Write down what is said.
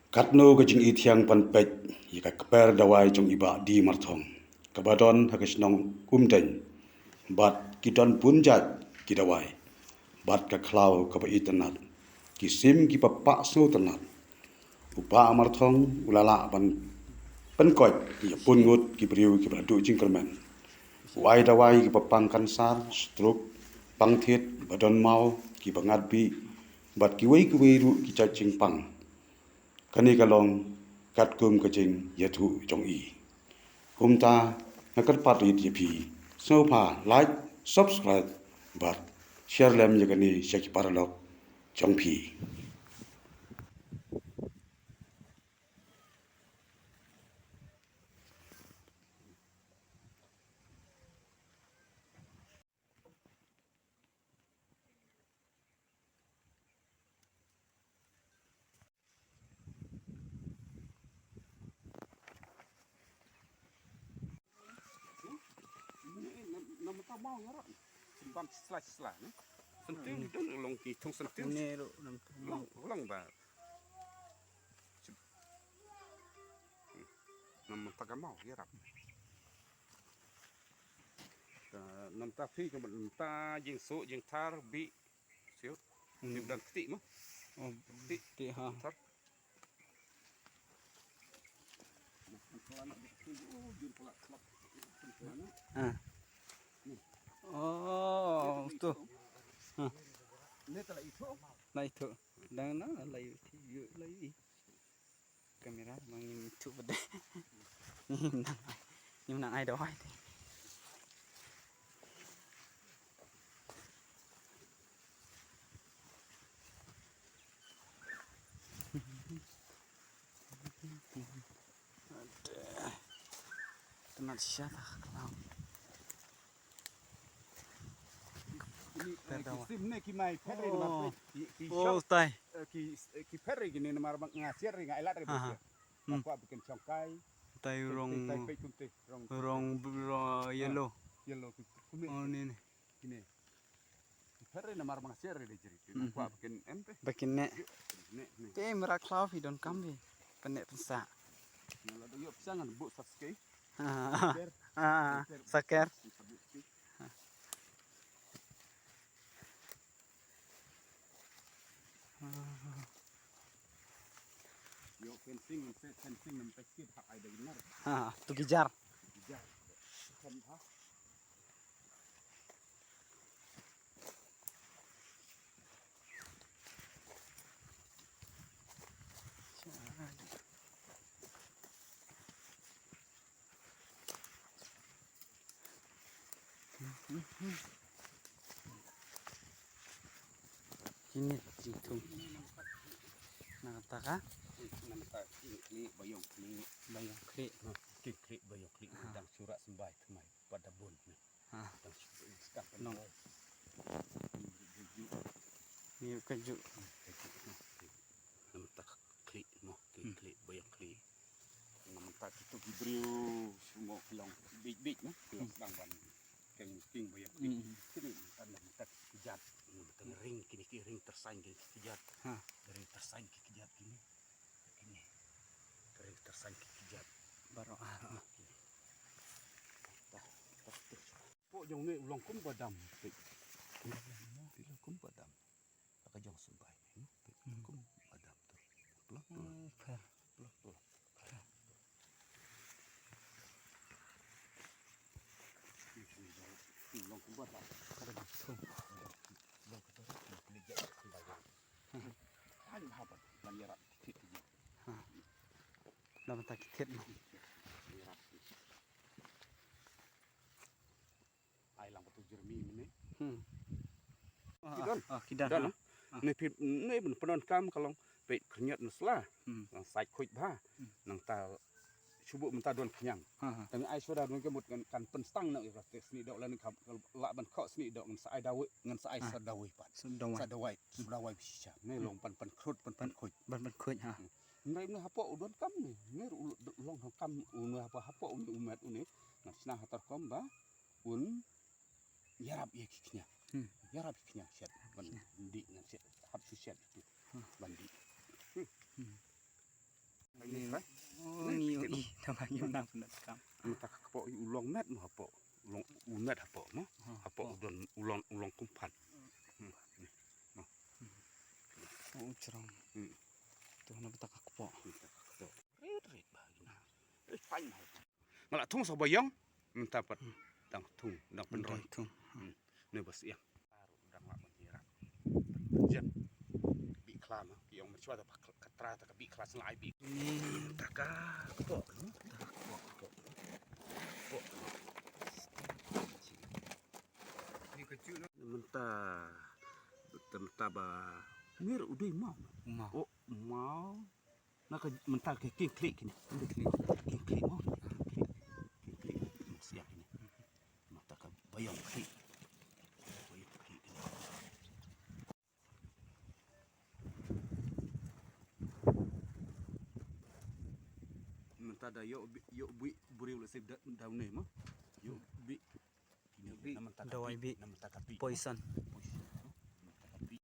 Katno kajing itiang panpej ika keper dawai jong iba di marthong. Kabadon hakisnong umden. Bat kidon punjat kidawai. Bat kaklau kapa itenat. Kisim kipa so tenat. Upa marthong ulala ban penkoj ia pungut kibriu kibradu jingkermen. Wai dawai kipa pangkansar struk pangthit badon mau kibangadbi bat kiwei ru kicacing pang. Kani kalong kat kum kajing yathu jong i. Kumta nakat parit yapi. So pa like, subscribe, but share lem yakani syaki paralog jong pi. Nama tak mau ya, simpan selah ni. Senting tu long kitong senting. Ni Long ba. Nama tak mau ya rap. Nam ta phi cho mình ta jing số jing thar bi xíu. Ni dan ti mo. ti ha. Oh, tu. Ni tak itu. Lai tu. Dah na lai lai. Kamera mangin tu pada. Ni nang ai dah ai. Tenat siapa kalau. Sim ni ki mai ferry nama ki Oh, tai. ki ferry gini nama orang ngasir ngai elat ribut. Aku bikin congkai. Tai rong yellow. Yellow kuning. Oh ni. Ini. Ferry nama orang ngasir dia jadi. Aku bikin empe. Bikin nek. Te merak klau fi don kambi. Penek pensa. Nala do yop sangan bu saske. Saker. Yo fencing sampai skip hak ada benar. Tu gijar. Kejar. Kan ha. Ini jitung. Nak kata Nama tak klik bayong klik. bayang klik. Klik bayong klik dan surat sembai temai pada bun ni. Dan sekat No. penong. Ni keju. Nama tak klik mo klik bayong klik. Nama tak itu gibriu semua kelang big no. Kelang bang king bayong klik. Kini nama tak kejat. Tengah ring kini ring tersaing kini kejat. Ring tersaing kejat kini. Ring tersaing kejat. Baru Pok jong ni ulang kum badam. Ulang kum badam. Tak jong sembai ni. Kum badam tu. Pelak. Ulang kum badam. kada betul. Ulang kum badam. Lihat sembai. Hai habat banyarat titik. Dah tak kit. Ai lang patu jermi ni. Kidan. Dan ni penon kam kalau pet kenyat neslah. Nang sai khuit ba. Nang ta subuk menta don kenyang. Tapi ai sudah don kemut kan penstang nak irates ni dok lan kam la ban kok sini dok ngan sai dawe ngan sai sadawe pat. Sadawe bisa. Ni long pan krut pan khuit. Ban khuit ha. Nai na hapo udon kam ni. Ni long kam una hapo umat uni. Nah snah hatar kom ba un yarab ye kiknya. Yarab kiknya siat bandi ngan siat hab siat itu bandi. Jangan nyunang penat kam. Tak kapok ulong met mah kapok. Ulong umet kapok mah. Kapok don ulong kumpan. Oh cerong. Tu na betak aku po. Rit bagina. Fine. Ngala tung sa bayang. Tapat dang tung dang penroy. Tu. Ne bas yang. Dang la mengira. Jen. Bi klan ki ong machwa ta katra ta bi klas lai bi. Taka kapok. Ni kecil na. Mentah ba mir udai mau. Mau. Oh, mau. Nak mentah ke king klik ni. King klik mau. King klik. Siap ni. Mentah ka bayang klik. Bayang klik ni. Mentah da yo bui buri ula sip daun ni mah. Yo bi. Dawai bi. Mentah ka bi. Poison. Poison.